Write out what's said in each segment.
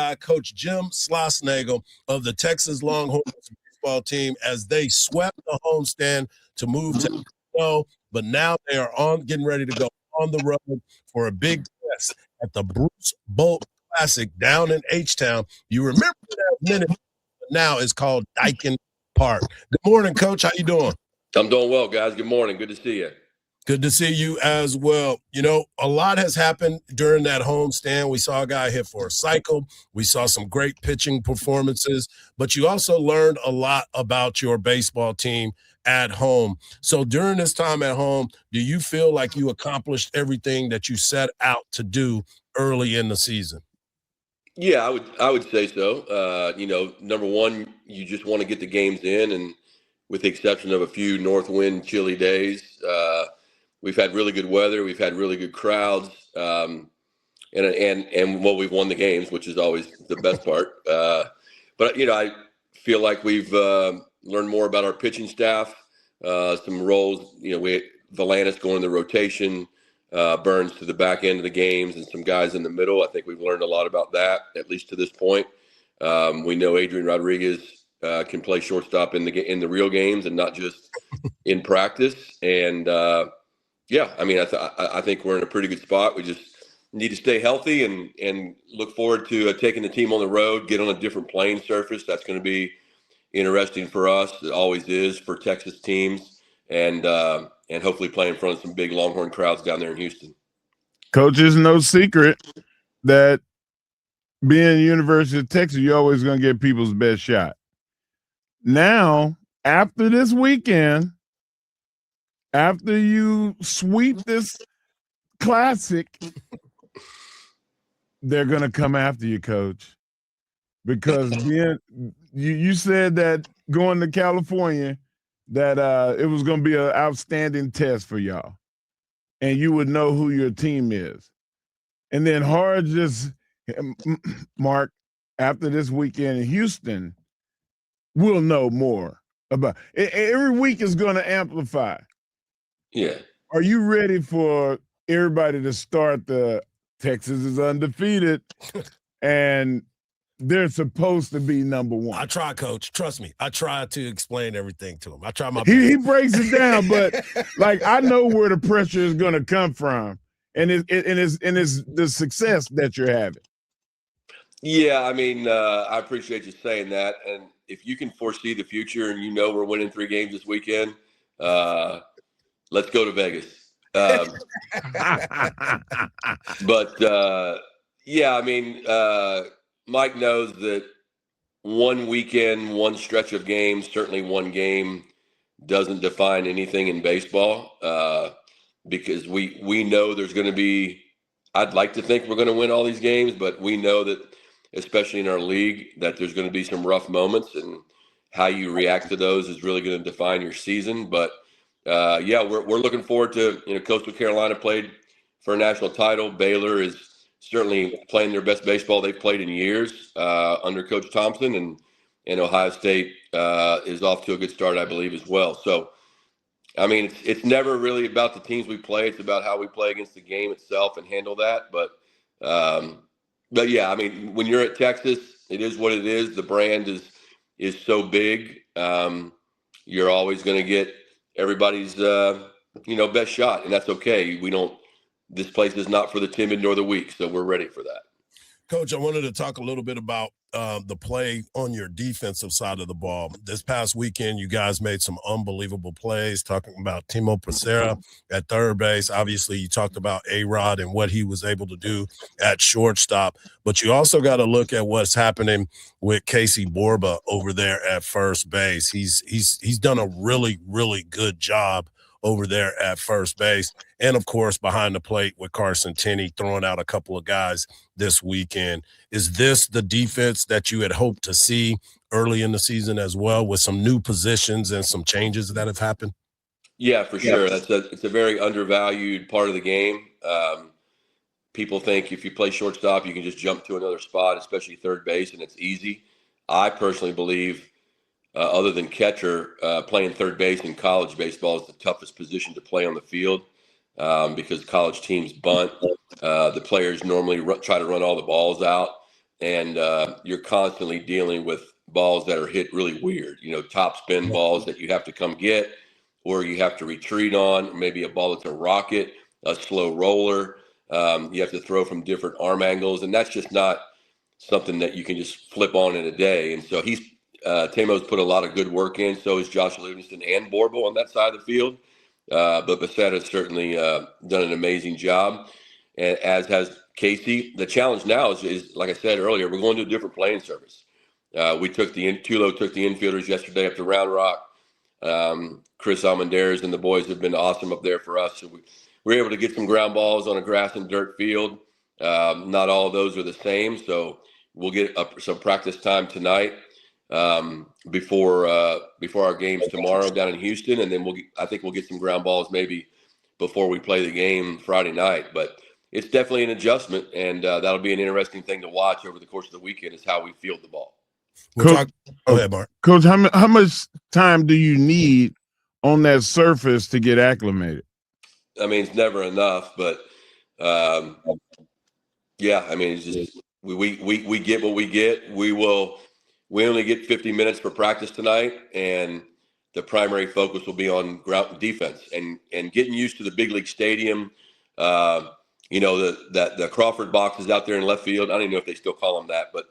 guy, Coach Jim Schlossnagle of the Texas Longhorns baseball team, as they swept the homestand to move to the show. But now they are getting ready to go on the road for a big test at the Bruce Bolt Classic down in H-Town. You remember that minute, but now it's called Dykin Park. Good morning, Coach. How you doing? I'm doing well, guys. Good morning. Good to see you. Good to see you as well. You know, a lot has happened during that homestand. We saw a guy hit for a cycle. We saw some great pitching performances, but you also learned a lot about your baseball team at home. So during this time at home, do you feel like you accomplished everything that you set out to do early in the season? Yeah, I would say so. You know, number one, you just want to get the games in, and with the exception of a few north wind chilly days, we've had really good weather. We've had really good crowds, and we've won the games, which is always the best part. But you know, I feel like we've learned more about our pitching staff. Some roles, you know, Valanis going the rotation, Burns to the back end of the games, and some guys in the middle. I think we've learned a lot about that, at least to this point. We know Adrian Rodriguez can play shortstop in the real games and not just in practice. And yeah, I mean, I think we're in a pretty good spot. We just need to stay healthy and look forward to taking the team on the road, get on a different playing surface. That's going to be interesting for us. It always is for Texas teams, and hopefully play in front of some big Longhorn crowds down there in Houston. Coach, it's no secret that being University of Texas, you're always going to get people's best shot. Now, after this weekend, after you sweep this classic, they're going to come after you, Coach. Because you said that going to California, that it was going to be an outstanding test for y'all. And you would know who your team is. And then Mark, after this weekend in Houston, we'll know more about it. Every week is going to amplify. Yeah. Are you ready for everybody to start Texas is undefeated and they're supposed to be number one? I try, Coach. Trust me. I try to explain everything to him. I try my best. He breaks it down, but like I know where the pressure is going to come from, and it's the success that you're having. Yeah, I mean, I appreciate you saying that. And if you can foresee the future and you know we're winning 3 games this weekend, let's go to Vegas. But yeah, I mean, Mike knows that one weekend, one stretch of games, certainly one game doesn't define anything in baseball, because we know there's going to be, I'd like to think we're going to win all these games, but we know that, especially in our league, that there's going to be some rough moments, and how you react to those is really going to define your season. But yeah, we're looking forward to, you know, Coastal Carolina played for a national title. Baylor is certainly playing their best baseball they've played in years under Coach Thompson, and Ohio State is off to a good start, I believe, as well. So, I mean, it's never really about the teams we play. It's about how we play against the game itself and handle that. But yeah, I mean, when you're at Texas, it is what it is. The brand is so big. You're always going to get everybody's best shot, and that's okay. This place is not for the timid nor the weak, so we're ready for that. Coach, I wanted to talk a little bit about the play on your defensive side of the ball. This past weekend, you guys made some unbelievable plays, talking about Temo Becerra at third base. Obviously, you talked about A-Rod and what he was able to do at shortstop, but you also got to look at what's happening with Casey Borba over there at first base. He's done a really, really good job over there at first base. And, of course, behind the plate with Carson Tenney throwing out a couple of guys this weekend. Is this the defense that you had hoped to see early in the season as well, with some new positions and some changes that have happened? Yeah, for sure. It's a very undervalued part of the game. People think if you play shortstop, you can just jump to another spot, especially third base, and it's easy. I personally believe, other than catcher, playing third base in college baseball is the toughest position to play on the field, because college teams bunt. The players normally try to run all the balls out. and you're constantly dealing with balls that are hit really weird. Top spin balls that you have to come get, or you have to retreat on. Maybe a ball that's a rocket, a slow roller. You have to throw from different arm angles, and that's just not something that you can just flip on in a day. And so Temo's put a lot of good work in. So is Josh Livingston and Borba on that side of the field. But Becerra's certainly done an amazing job, and as has Casey. The challenge now is, like I said earlier, we're going to a different playing surface. Tulo took the infielders yesterday up to Round Rock. Chris Almendarez and the boys have been awesome up there for us. So we were able to get some ground balls on a grass and dirt field. Not all of those are the same, so we'll get some practice time tonight before our games tomorrow down in Houston, and then I think we'll get some ground balls maybe before we play the game Friday night. But it's definitely an adjustment, and that'll be an interesting thing to watch over the course of the weekend is how we field the ball. Go ahead, Mark. Coach, how much time do you need on that surface to get acclimated? I mean, it's never enough, but yeah, I mean, it's just we get what we get. We only get 50 minutes for practice tonight, and the primary focus will be on ground defense and getting used to the big league stadium. The Crawford box is out there in left field. I don't even know if they still call them that, but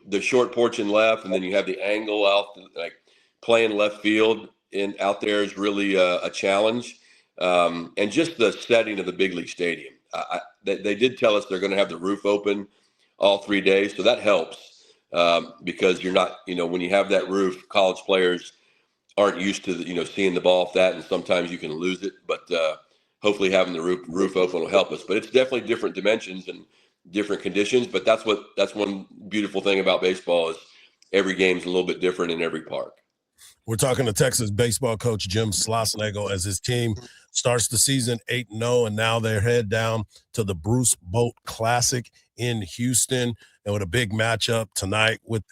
the short porch in left, and then you have the angle out, like playing left field out there is really a challenge. And just the setting of the big league stadium. They did tell us they're going to have the roof open all 3 days, so that helps because you're not, when you have that roof, college players aren't used to seeing the ball off that, and sometimes you can lose it. But hopefully having the roof open will help us. But it's definitely different dimensions and different conditions. But that's one beautiful thing about baseball is every game's a little bit different in every park. We're talking to Texas baseball coach Jim Schlossnagle as his team starts the season 8-0, and now they're head down to the Bruce Bolt Classic in Houston, and with a big matchup tonight with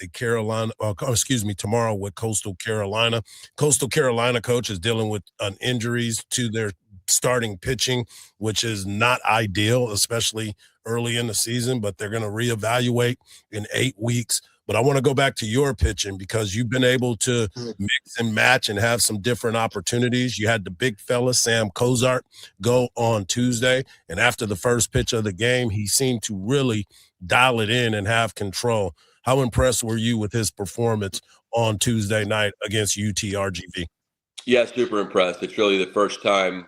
tomorrow with Coastal Carolina. Coastal Carolina coach is dealing with injuries to their starting pitching, which is not ideal, especially early in the season, but they're going to reevaluate in 8 weeks. But I want to go back to your pitching because you've been able to mix and match and have some different opportunities. You had the big fella, Sam Cozart, go on Tuesday. And after the first pitch of the game, he seemed to really dial it in and have control. How impressed were you with his performance on Tuesday night against UTRGV? Yeah, super impressed. It's really the first time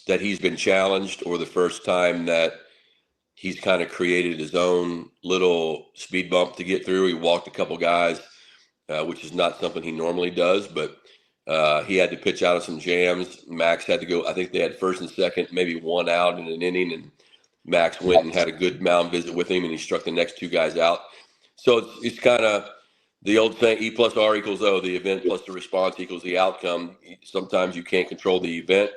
that he's been challenged or the first time that he's kind of created his own little speed bump to get through. He walked a couple guys, which is not something he normally does, but he had to pitch out of some jams. Max had to go. I think they had first and second, maybe one out in an inning, and Max went and had a good mound visit with him, and he struck the next 2 guys out. So it's kind of the old saying, E plus R equals O, the event plus the response equals the outcome. Sometimes you can't control the event,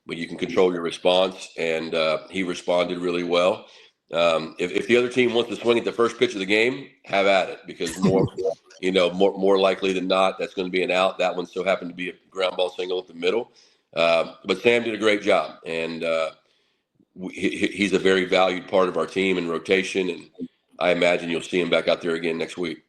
but you can control your response, and he responded really well. If the other team wants to swing at the first pitch of the game, have at it, because more likely than not, that's going to be an out. That one so happened to be a ground ball single at the middle. But Sam did a great job, and he's a very valued part of our team in rotation, and I imagine you'll see him back out there again next week.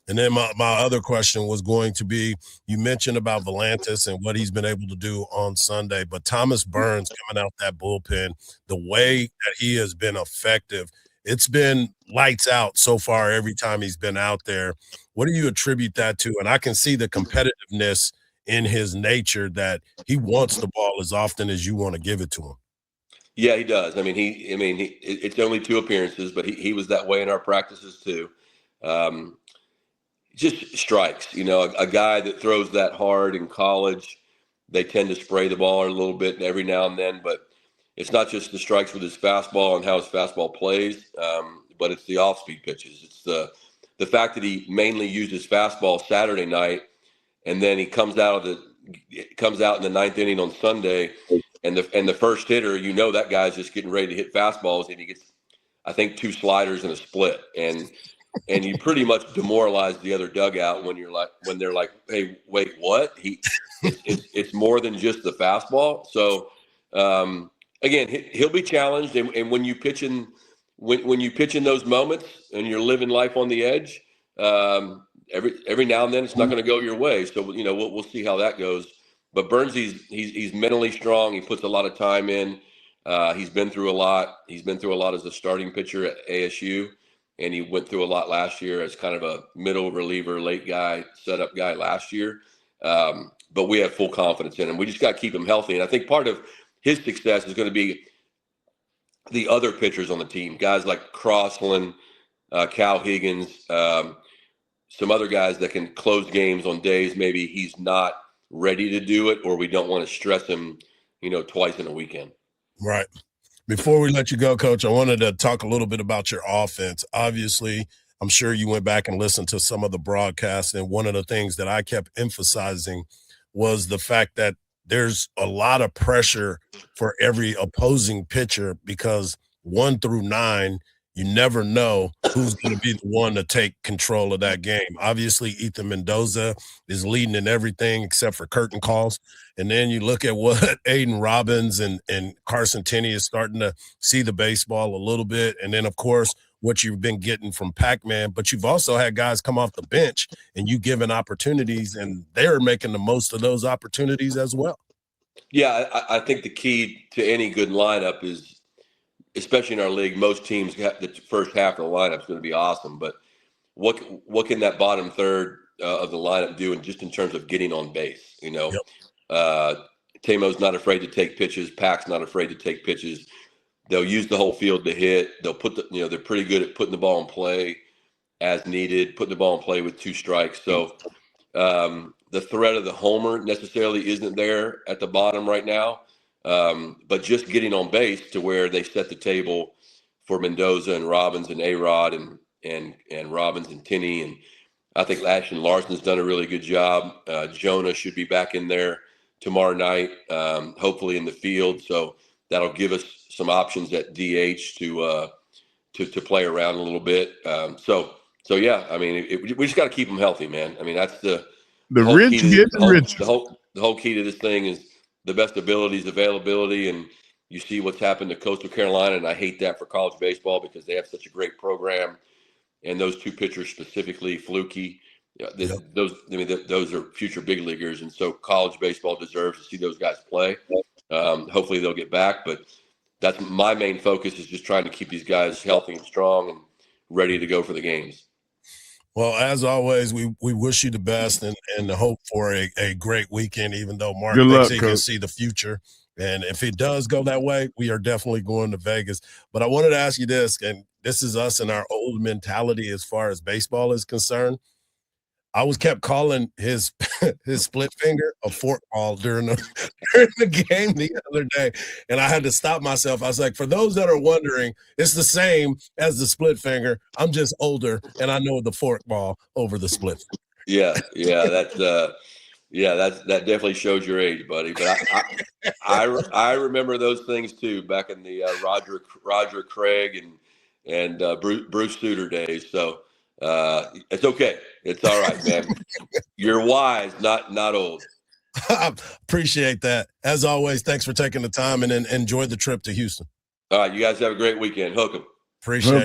And then my other question was going to be, you mentioned about Volantis and what he's been able to do on Sunday, but Thomas Burns coming out that bullpen, the way that he has been effective, it's been lights out so far every time he's been out there. What do you attribute that to? And I can see the competitiveness in his nature that he wants the ball as often as you want to give it to him. Yeah, he does. I mean, it's only 2 appearances, but he was that way in our practices too. Just strikes, a guy that throws that hard in college, they tend to spray the ball a little bit every now and then, but it's not just the strikes with his fastball and how his fastball plays, but it's the off-speed pitches. It's the fact that he mainly used his fastball Saturday night, and then he comes out in the 9th inning on Sunday, and the first hitter, that guy's just getting ready to hit fastballs, and he gets, I think, 2 sliders and a split, and you pretty much demoralize the other dugout when they're like, hey, wait, what? It's more than just the fastball. So again, he'll be challenged, and when you pitch in when you pitch in those moments and you're living life on the edge, every now and then it's not going to go your way. So we'll see how that goes. But Burns, he's mentally strong. He puts a lot of time in. He's been through a lot. He's been through a lot as a starting pitcher at ASU, and he went through a lot last year as kind of a middle reliever, late guy, setup guy last year. But we have full confidence in him. We just got to keep him healthy. And I think part of his success is going to be the other pitchers on the team, guys like Crossland, Cal Higgins, some other guys that can close games on days maybe he's not ready to do it, or we don't want to stress him, twice in a weekend. Right. Before we let you go, Coach, I wanted to talk a little bit about your offense. Obviously, I'm sure you went back and listened to some of the broadcasts, and one of the things that I kept emphasizing was the fact that there's a lot of pressure for every opposing pitcher because 1 through 9, you never know who's going to be the one to take control of that game. Obviously, Ethan Mendoza is leading in everything except for curtain calls. And then you look at what Aiden Robbins and Carson Tenney is starting to see the baseball a little bit. And then, of course, what you've been getting from Pac-Man. But you've also had guys come off the bench and you given opportunities, and they're making the most of those opportunities as well. Yeah, I think the key to any good lineup is, especially in our league, most teams have the first half of the lineup is going to be awesome. But what can that bottom third of the lineup do, and just in terms of getting on base? Yep. Temo's not afraid to take pitches. Pac's not afraid to take pitches. They'll use the whole field to hit. They'll put they're pretty good at putting the ball in play as needed, putting the ball in play with 2 strikes. So the threat of the homer necessarily isn't there at the bottom right now. But just getting on base to where they set the table for Mendoza and Robbins and A-Rod and Robbins and Tenney. And I think Ashton Larson's done a really good job. Jonah should be back in there tomorrow night, hopefully in the field. So that'll give us some options at DH to play around a little bit. So yeah, I mean, we just got to keep them healthy, man. I mean, that's the rich get rich. The whole key to this thing is the best abilities, availability, and you see what's happened to Coastal Carolina, and I hate that for college baseball because they have such a great program, and those 2 pitchers specifically, Fluky, those are future big leaguers, and so college baseball deserves to see those guys play. Hopefully they'll get back, but that's my main focus, is just trying to keep these guys healthy and strong and ready to go for the games. Well, as always, we wish you the best and hope for a great weekend, even though Mark thinks he can see the future. And if it does go that way, we are definitely going to Vegas. But I wanted to ask you this, and this is us and our old mentality as far as baseball is concerned. I was kept calling his split finger a forkball during the game the other day, and I had to stop myself. I was like, for those that are wondering, it's the same as the split finger. I'm just older, and I know the forkball over the split finger. Yeah, that definitely shows your age, buddy. But I remember those things too back in the Roger Craig and Bruce Sutter days. So it's okay. It's all right, man. You're wise, not old. Appreciate that. As always, thanks for taking the time and enjoy the trip to Houston. All right, you guys have a great weekend. Hook 'em. Appreciate it.